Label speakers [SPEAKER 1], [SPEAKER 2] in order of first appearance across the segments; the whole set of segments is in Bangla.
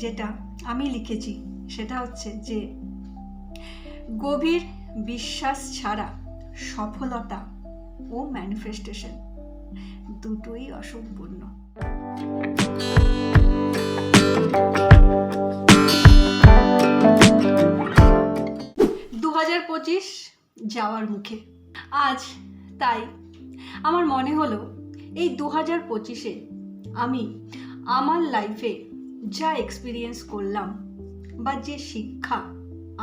[SPEAKER 1] যেটা আমি লিখেছি সেটা হচ্ছে যে গভীর বিশ্বাস ছাড়া সফলতা ও ম্যানিফেস্টেশন দুটোই অসম্পূর্ণ। 2025 যাওয়ার মুখে আজ, তাই আমার মনে হলো এই 2025-এ আমি আমার লাইফে যা এক্সপিরিয়েন্স করলাম বা যে শিক্ষা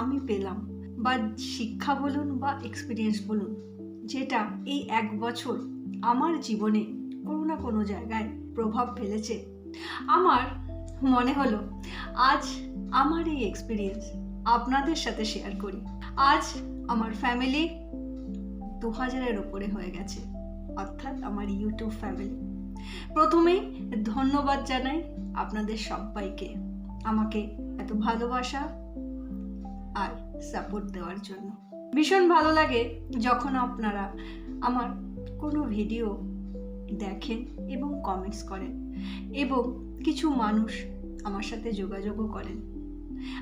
[SPEAKER 1] আমি পেলাম, বা শিক্ষা বলুন বা এক্সপিরিয়েন্স বলুন, যেটা এই 1 বছর আমার জীবনে কোনো না কোনো জায়গায় প্রভাব ফেলেছে, আমার মনে হলো আজ আমার এই এক্সপিরিয়েন্স আপনাদের সাথে শেয়ার করি। আজ আমার ফ্যামিলি 2000-এর ওপরে হয়ে গেছে, অর্থাৎ আমার ইউটিউব ফ্যামিলি। প্রথমেই ধন্যবাদ জানাই আপনাদের সবাইকে আমাকে এত ভালোবাসা আর সাপোর্ট দেওয়ার জন্য। ভীষণ ভালো লাগে যখন আপনারা আমার কোনো ভিডিও দেখেন এবং কমেন্টস করেন, এবং কিছু মানুষ আমার সাথে যোগাযোগও করেন।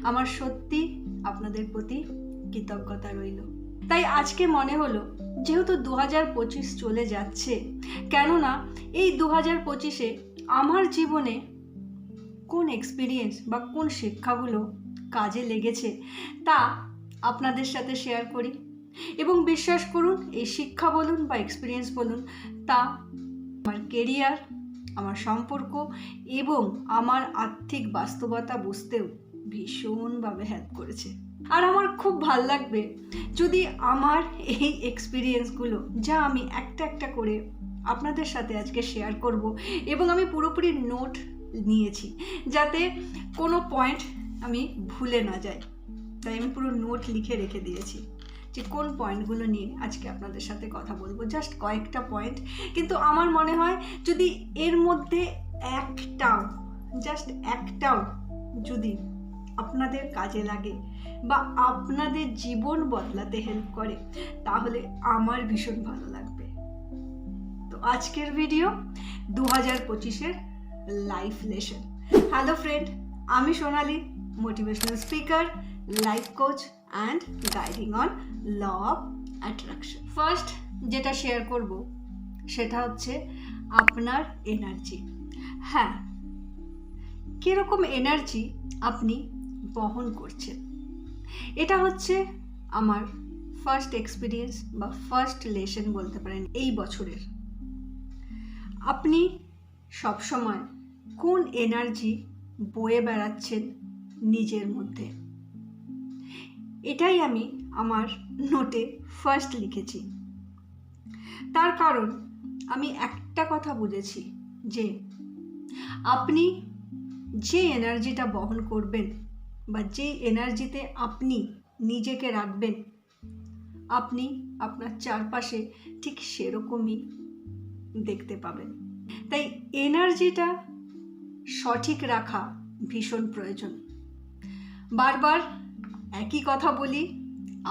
[SPEAKER 1] আমার সত্যি আপনাদের প্রতি কৃতজ্ঞতা রইল। তাই আজকে মনে হলো যেহেতু 2025 চলে যাচ্ছে, কেননা এই 2025-এ আমার জীবনে কোন এক্সপিরিয়েন্স বা কোন শিক্ষাগুলো কাজে লেগেছে তা আপনাদের সাথে শেয়ার করি। এবং বিশ্বাস করুন, এই শিক্ষা বলুন বা এক্সপিরিয়েন্স বলুন, তা আমার কেরিয়ার, আমার সম্পর্ক এবং আমার আর্থিক বাস্তবতা বুঝতেও ভীষণভাবে হেল্প করেছে। আর আমার খুব ভাল লাগবে যদি আমার এই এক্সপিরিয়েন্সগুলো, যা আমি একটা একটা করে আপনাদের সাথে আজকে শেয়ার করব, এবং আমি পুরোপুরি নোট নিয়েছি যাতে কোনো পয়েন্ট আমি ভুলে না যাই, তাই আমি পুরো নোট লিখে রেখে দিয়েছি যে কোন পয়েন্টগুলো নিয়ে আজকে আপনাদের সাথে কথা বলবো। জাস্ট কয়েকটা পয়েন্ট, কিন্তু আমার মনে হয় যদি এর মধ্যে একটাও যদি আপনাদের কাজে লাগে বা আপনাদের জীবন বদলাতে হেল্প করে, তাহলে আমার ভীষণ ভালো লাগবে। তো আজকের ভিডিও 2025-এর লাইফ লেসন। হ্যালো ফ্রেন্ড, আমি Sonali, motivational speaker, life coach and guiding on law of attraction. First যেটা শেয়ার করব সেটা হচ্ছে আপনার এনার্জি। হ্যাঁ, কীরকম এনার্জি আপনি বহন করছেন, এটা হচ্ছে আমার ফার্স্ট এক্সপিরিয়েন্স বা ফার্স্ট লেসন বলতে পারেন এই বছরের। আপনি সবসময় কোন এনার্জি বয়ে বেড়াচ্ছেন নিজের মধ্যে, এটাই আমি আমার নোটে ফার্স্ট লিখেছি। তার কারণ আমি একটা কথা বুঝেছি যে আপনি যে এনার্জিটা বহন করবেন বা যে এনার্জিতে আপনি নিজেকে রাখবেন, আপনি আপনার চারপাশে ঠিক সেরকমই দেখতে পাবেন। তাই এনার্জিটা সঠিক রাখা ভীষণ প্রয়োজন। বারবার একই কথা বলি,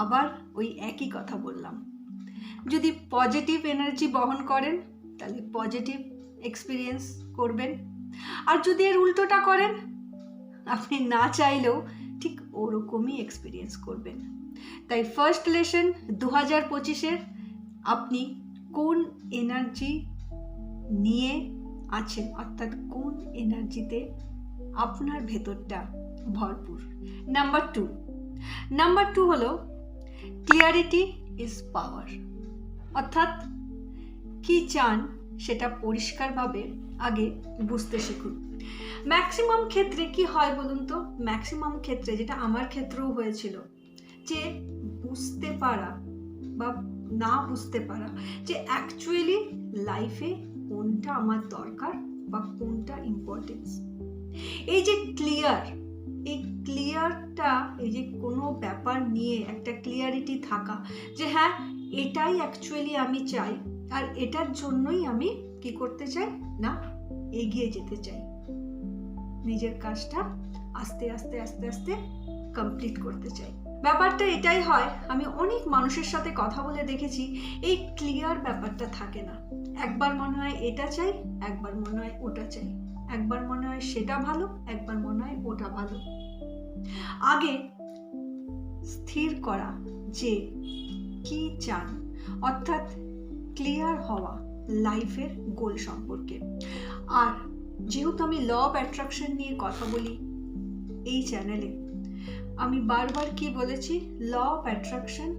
[SPEAKER 1] আবার ওই একই কথা বললাম। যদি পজিটিভ এনার্জি বহন করেন তাহলে পজিটিভ এক্সপিরিয়েন্স করবেন, আর যদি এর উল্টোটা করেন, আপনি না চাইলেও ঠিক ওরকমই এক্সপিরিয়েন্স করবেন। তাই ফার্স্ট লেসন 2025-এর, আপনি কোন এনার্জি নিয়ে আছেন, অর্থাৎ কোন এনার্জিতে আপনার ভেতরটা ভরপুর। নাম্বার টু হলো ক্লিয়ারিটি ইজ পাওয়ার। অর্থাৎ কি চান সেটা পরিষ্কারভাবে আগে বুঝতে শিখুন। ম্যাক্সিমাম ক্ষেত্রে কি হয় বলুন তো, ম্যাক্সিমাম ক্ষেত্রে, যেটা আমার ক্ষেত্রেও হয়েছিল, যে বুঝতে পারা বা না বুঝতে পারা যে অ্যাকচুয়ালি লাইফে কোনটা আমার দরকার বা কোনটা ইম্পর্টেন্স। এই যে ক্লিয়ারটা, এই যে কোনো ব্যাপার নিয়ে একটা ক্লিয়ারিটি থাকা যে হ্যাঁ, এটাই অ্যাকচুয়ালি আমি চাই, আর এটার জন্যই আমি কি করতে চাই না এগিয়ে যেতে চাই, নিজের কাজটা আস্তে আস্তে আস্তে আস্তে কমপ্লিট করতে চাই। ব্যাপারটা এটাই হয়, আমি অনেক মানুষের সাথে কথা বলে দেখেছি এই ক্লিয়ার ব্যাপারটা থাকে না। একবার মনে হয় এটা চাই, একবার মনে হয় ওটা চাই। একবার মনে হয় সেটা ভালো, একবার মনে হয় ওটা ভালো। আগে স্থির করা যে কি চান, অর্থাৎ ক্লিয়ার হওয়া লাইফের গোল সম্পর্কে। আর যেহেতু আমি ল অফ অ্যাট্রাকশন নিয়ে কথা বলি এই চ্যানেলে, আমি বারবার কি বলেছি, ল অফ অ্যাট্রাকশন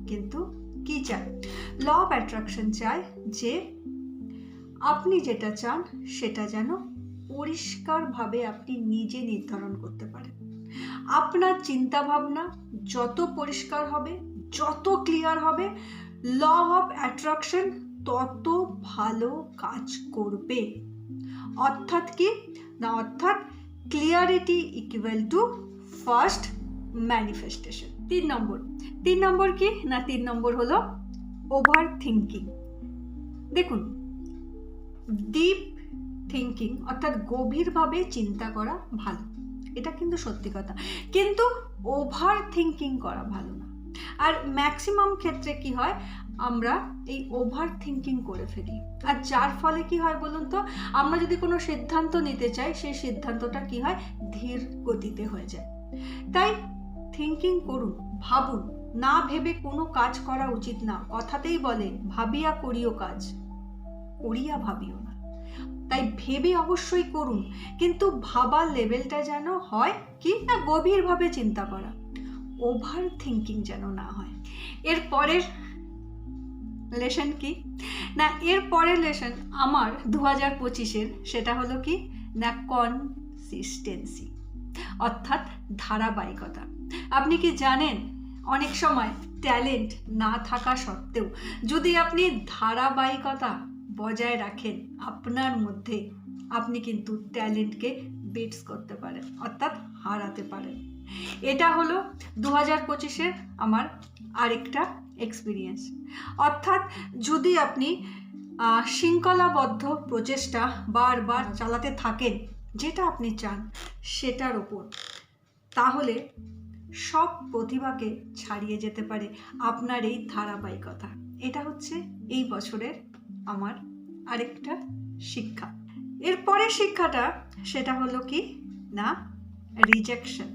[SPEAKER 1] কিন্তু কি চায়? ল অফ অ্যাট্রাকশন চায় যে আপনি যেটা চান সেটা যেন পরিষ্কারভাবে আপনি নিজে নির্ধারণ করতে পারেন। আপনার চিন্তা ভাবনা যত পরিষ্কার হবে, যত ক্লিয়ার হবে, ল অফ অ্যাট্রাকশন তত ভালো কাজ করবে। অর্থাৎ কি না, অর্থাৎ clarity equal to first manifestation. 3 নম্বর কি না, 3 নম্বর হলো ওভার থিঙ্কিং। দেখুন, ডিপ থিঙ্কিং অর্থাৎ গভীরভাবে চিন্তা করা ভালো, এটা কিন্তু সত্যি কথা, কিন্তু ওভার থিঙ্কিং করা ভালো না। আর ম্যাক্সিমাম ক্ষেত্রে কি হয়, আমরা এই ওভার থিঙ্কিং করে ফেলি, আর যার ফলে কি হয় বলুন তো, আমরা যদি কোনো সিদ্ধান্ত নিতে চাই, সেই সিদ্ধান্তটা কি হয়, ধীর গতিতে হয়ে যায়। তাই থিঙ্কিং করুন, ভাবুন, না ভেবে কোনো কাজ করা উচিত না। কথাতেই বলে ভাবিয়া করিও কাজ, করিয়া ভাবিও না। তাই ভেবে অবশ্যই করুন, কিন্তু ভাবার লেভেলটা যেন হয় কি না, গভীরভাবে চিন্তা করা, ওভার থিঙ্কিং যেন না হয়। এর পরের লেসন কি না, এর পরের লেসন আমার 2025-এর, সেটা হলো কি না, কনসিস্টেন্সি অর্থাৎ ধারাবাহিকতা। আপনি কি জানেন, অনেক সময় ট্যালেন্ট না থাকা সত্ত্বেও যদি আপনি ধারাবাহিকতা বজায় রাখেন আপনার মধ্যে, আপনি কিন্তু ট্যালেন্টকে বিটস করতে পারেন, অর্থাৎ হারাতে পারেন। এটা হলো 2025-এর আমার আরেকটা এক্সপিরিয়েন্স। অর্থাৎ যদি আপনি শৃঙ্খলাবদ্ধ প্রচেষ্টা বারবার চালাতে থাকেন যেটা আপনি চান সেটার ওপর, তাহলে সব প্রতিভাকে ছাড়িয়ে যেতে পারে আপনার এই ধারাবাহিকতা। এটা হচ্ছে এই বছরের আমার আরেকটা শিক্ষা। এরপরে শিক্ষাটা সেটা হলো কি না, রিজেকশন।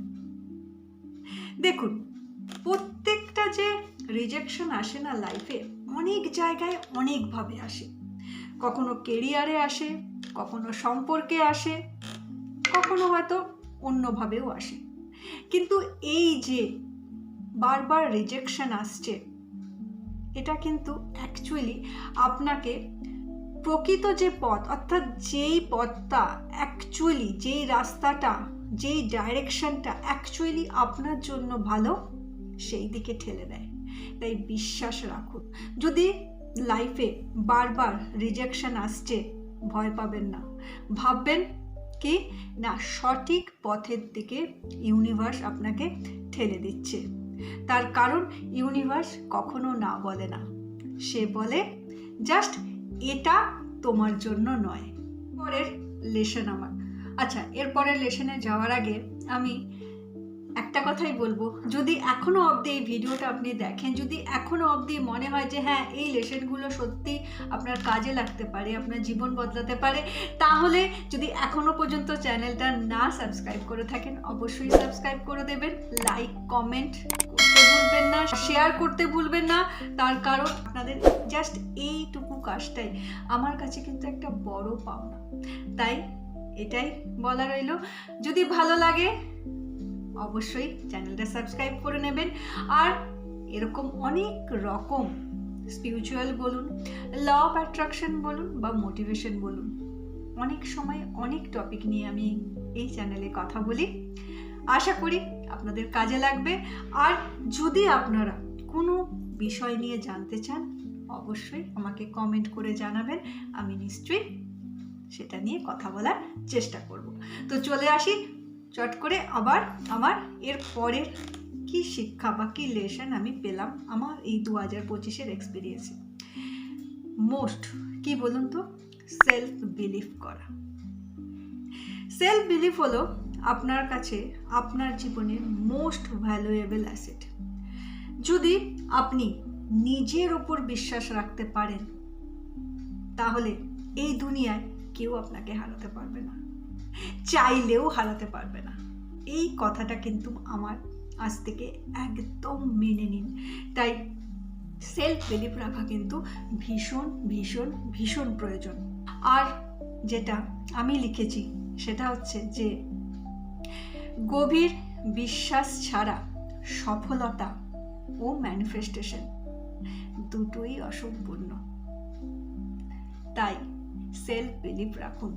[SPEAKER 1] দেখুন, প্রত্যেকটা যে রিজেকশন আসে না লাইফে, অনেক জায়গায় অনেকভাবে আসে। কখনো কেরিয়ারে আসে, কখনো সম্পর্কে আসে, কখনো হয়তো অন্যভাবেও আসে। কিন্তু এই যে বারবার রিজেকশন আসছে, এটা কিন্তু অ্যাকচুয়ালি আপনাকে প্রকৃত যে পথ, অর্থাৎ যেই পথটা অ্যাকচুয়ালি, যেই রাস্তাটা, যেই ডাইরেকশনটা অ্যাকচুয়ালি আপনার জন্য ভালো, সেই দিকে ঠেলে দেয়। তাই বিশ্বাস রাখুন। যদি লাইফে বারবার রিজেকশন আসছে, ভয় পাবেন না, ভাববেন কি না, সঠিক পথের দিকে ইউনিভার্স আপনাকে ঠেলে দিচ্ছে। তার কারণ ইউনিভার্স কখনো না বলে না, সে বলে জাস্ট এটা তোমার জন্য নয়। পরের লেসন আমার, আচ্ছা, এরপরের লেসনে যাওয়ার আগে আমি একটা কথাই বলবো, যদি এখনও অবধি এই ভিডিওটা আপনি দেখেন, যদি এখনও অবধি মনে হয় যে হ্যাঁ এই লেসনগুলো সত্যি আপনার কাজে লাগতে পারে, আপনার জীবন বদলাতে পারে, তাহলে যদি এখনও পর্যন্ত চ্যানেলটা না সাবস্ক্রাইব করে থাকেন, অবশ্যই সাবস্ক্রাইব করে দেবেন। লাইক কমেন্ট করতে ভুলবেন না, শেয়ার করতে ভুলবেন না। তার কারণ আপনাদের জাস্ট এইটুকু কাজটাই আমার কাছে কিন্তু একটা বড় পাওনা। তাই এটাই বলা রইল, যদি ভালো লাগে অবশ্যই চ্যানেলটা সাবস্ক্রাইব করে নেবেন। আর এরকম অনেক রকম স্পিরিচুয়াল বলুন, ল অফ অ্যাট্রাকশন বলুন বা মোটিভেশন বলুন, অনেক সময় অনেক টপিক নিয়ে আমি এই চ্যানেলে কথা বলি। আশা করি আপনাদের কাজে লাগবে। আর যদি আপনারা কোনো বিষয় নিয়ে জানতে চান, অবশ্যই আমাকে কমেন্ট করে জানাবেন, আমি নিশ্চয়ই সেটা নিয়ে কথা বলার চেষ্টা করব। তো চলে আসি চট করে আবার আমার এর পরের কি শিক্ষা বা কি লেসন আমি পেলাম আমার এই 2025-এর এক্সপিরিয়েন্সে। মোস্ট কি বলুন তো, সেলফ বিলিভ করা। সেলফ বিলিভ হলো আপনার কাছে আপনার জীবনের মোস্ট ভ্যালুয়েবল অ্যাসেট। যদি আপনি নিজের ওপর বিশ্বাস রাখতে পারেন, তাহলে এই দুনিয়ায় কেউ আপনাকে হারাতে পারবে না, চাইলেও হারাতে পারবে না। এই কথাটা কিন্তু আমার আজ থেকে একদম মেনে নিন। তাই সেলফ বিলিভ রাখা কিন্তু ভীষণ ভীষণ ভীষণ প্রয়োজন। আর যেটা আমি লিখেছি সেটা হচ্ছে যে গভীর বিশ্বাস ছাড়া সফলতা ও ম্যানিফেস্টেশন দুটোই অসম্পূর্ণ। তাই সেলফ বিলিভ রাখুন।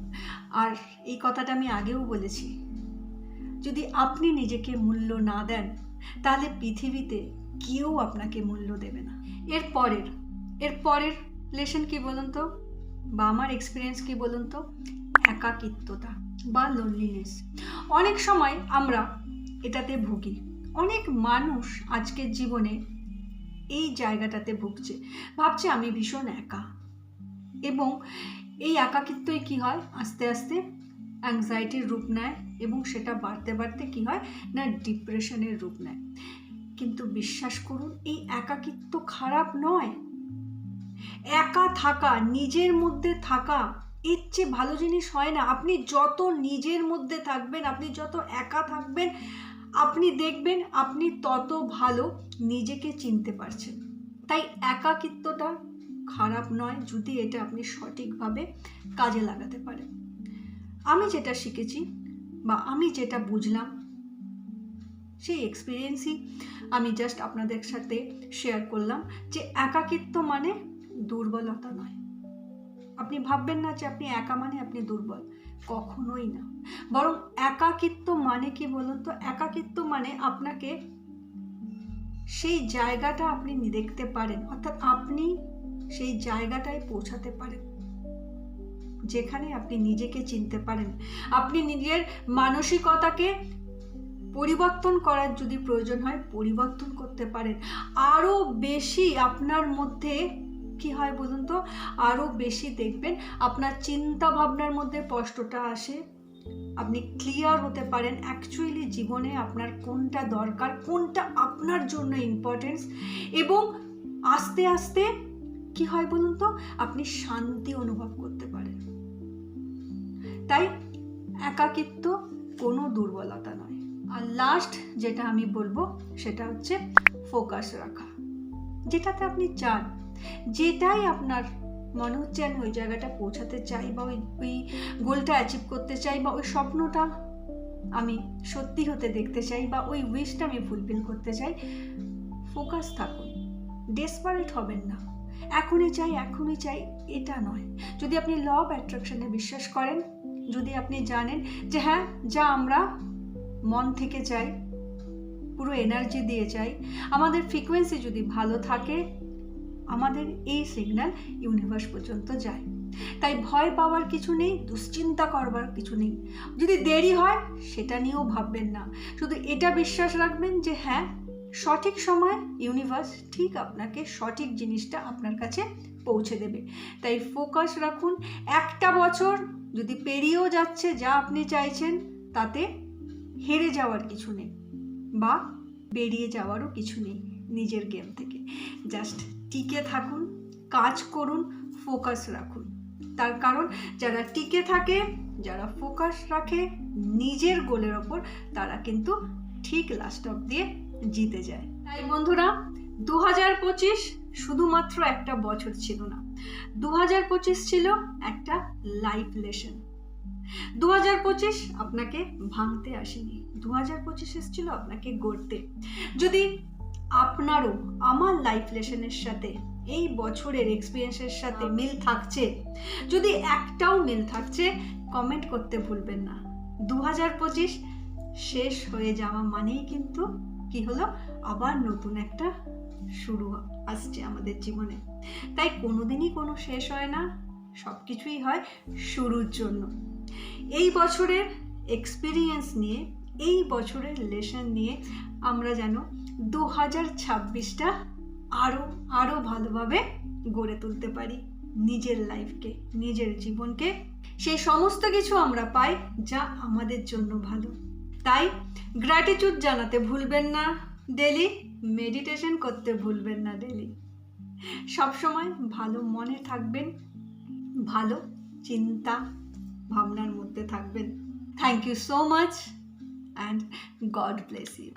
[SPEAKER 1] আর এই কথাটা আমি আগেও বলেছি, যদি আপনি নিজেকে মূল্য না দেন তাহলে পৃথিবীতে কেউ আপনাকে মূল্য দেবে না। এর পরের লেসন কি বলুন তো, বা আমার এক্সপিরিয়েন্স কি বলুন তো, একাকিত্বতা বা লোনলিনেস। অনেক সময় আমরা এটাতে ভুগি। অনেক মানুষ আজকের জীবনে এই জায়গাটাতে ভুগছে, ভাবছে আমি ভীষণ একা। এবং এই একাকিত্বই কি হয়, আস্তে আস্তে অ্যাংজাইটির রূপ নেয় এবং সেটা বাড়তে বাড়তে কি হয় না ডিপ্রেশনের রূপ নেয়। কিন্তু বিশ্বাস করুন, এই একাকিত্ব খারাপ নয়। একা থাকা, নিজের মধ্যে থাকা, এর চেয়ে ভালো জিনিস হয় না। আপনি যত নিজের মধ্যে থাকবেন, আপনি যত একা থাকবেন, আপনি দেখবেন আপনি তত ভালো নিজেকে চিনতে পারছেন। তাই একাকিত্বটা খারাপ নয় যদি এটা আপনি সঠিকভাবে কাজে লাগাতে পারেন। আমি যেটা শিখেছি বা আমি যেটা বুঝলাম, সেই এক্সপিরিয়েন্সই আমি জাস্ট আপনাদের সাথে শেয়ার করলাম। যে একাকিত্ব মানে দুর্বলতা নয়। আপনি ভাববেন না যে আপনি একা মানে আপনি দুর্বল, কখনোই না। বরং একাকিত্ব মানে কি বলুন তো, একাকিত্ব মানে আপনাকে সেই জায়গাটা আপনি দেখতে পারেন, অর্থাৎ আপনি সেই জায়গাটায় পৌঁছাতে পারেন যেখানে আপনি নিজেকে চিনতে পারেন। আপনি নিজের মানসিকতাকে পরিবর্তন করার যদি প্রয়োজন হয় পরিবর্তন করতে পারেন। আরও বেশি আপনার মধ্যে কি হয় বলুন তো, আরও বেশি দেখবেন আপনার চিন্তা ভাবনার মধ্যে স্পষ্টতা আসে। আপনি ক্লিয়ার হতে পারেন অ্যাকচুয়ালি জীবনে আপনার কোনটা দরকার, কোনটা আপনার জন্য ইম্পর্টেন্স। এবং আস্তে আস্তে কি হয় বলুন তো, আপনি শান্তি অনুভব করতে পারেন। তাই একাকিত্ব কোনো দুর্বলতা নয়। আর লাস্ট যেটা আমি বলবো সেটা হচ্ছে ফোকাস রাখা। যেটাতে আপনি চান, যেটাই আপনার মনে হচ্ছে আমি ওই জায়গাটা পৌঁছাতে চাই, বা ওই গোলটা অ্যাচিভ করতে চাই, বা ওই স্বপ্নটা আমি সত্যি হতে দেখতে চাই, বা ওই উইশটা আমি ফুলফিল করতে চাই, ফোকাস থাকুন। ডেসপারেট হবেন না, এখনই চাই এটা নয়। যদি আপনি ল অফ অ্যাট্রাকশনে বিশ্বাস করেন, যদি আপনি জানেন যে হ্যাঁ, যা আমরা মন থেকে চাই, পুরো এনার্জি দিয়ে চাই, আমাদের ফ্রিকোয়েন্সি যদি ভালো থাকে, আমাদের এই সিগন্যাল ইউনিভার্স পর্যন্ত যায়। তাই ভয় পাওয়ার কিছু নেই, দুশ্চিন্তা করবার কিছু নেই। যদি দেরি হয় সেটা নিয়েও ভাববেন না, শুধু এটা বিশ্বাস রাখবেন যে হ্যাঁ, সঠিক সময় ইউনিভার্স ঠিক আপনাকে সঠিক জিনিসটা আপনার কাছে পৌঁছে দেবে। তাই ফোকাস রাখুন। একটা বছর যদি পেরিয়েও যাচ্ছে, যা আপনি চাইছেন তাতে হেরে যাওয়ার কিছু নেই, বা বেরিয়ে যাওয়ারও কিছু নেই নিজের গেম থেকে। জাস্ট টিকে থাকুন, কাজ করুন, ফোকাস রাখুন। তার কারণ যারা টিকে থাকে, যারা ফোকাস রাখে নিজের গোলের ওপর, তারা কিন্তু ঠিক লাস্ট অফ দিয়ে জিতে যায়। তাই বন্ধুরা, 2025 শুধুমাত্র একটা বছর ছিল না, 2025 ছিল একটা লাইফ লেসন। 2025 আপনাকে ভাঙতে আসেনি, 2025 এসেছিল আপনাকে গড়তে। যদি আপনারও আমার লাইফ লেসনের সাথে, এই বছরের এক্সপিরিয়েন্সের সাথে মিল থাকছে, যদি একটাও মিল থাকছে, কমেন্ট করতে ভুলবেন না। 2025 শেষ হয়ে যাওয়া মানেই কিন্তু কি হলো, আবার নতুন একটা শুরু আসছে আমাদের জীবনে। তাই কোনোদিনই কোনো শেষ হয় না, সব কিছুই হয় শুরুর জন্য। এই বছরের এক্সপিরিয়েন্স নিয়ে, এই বছরের লেসন নিয়ে আমরা যেন 2026টা আরও ভালোভাবে গড়ে তুলতে পারি নিজের লাইফকে, নিজের জীবনকে। সেই সমস্ত কিছু আমরা পাই যা আমাদের জন্য ভালো। তাই গ্র্যাটিটিউড জানাতে ভুলবেন না, ডেলি মেডিটেশন করতে ভুলবেন না, ডেলি সবসময় ভালো মনে থাকবেন, ভালো চিন্তা ভাবনার মধ্যে থাকবেন। Thank you so much and God bless you.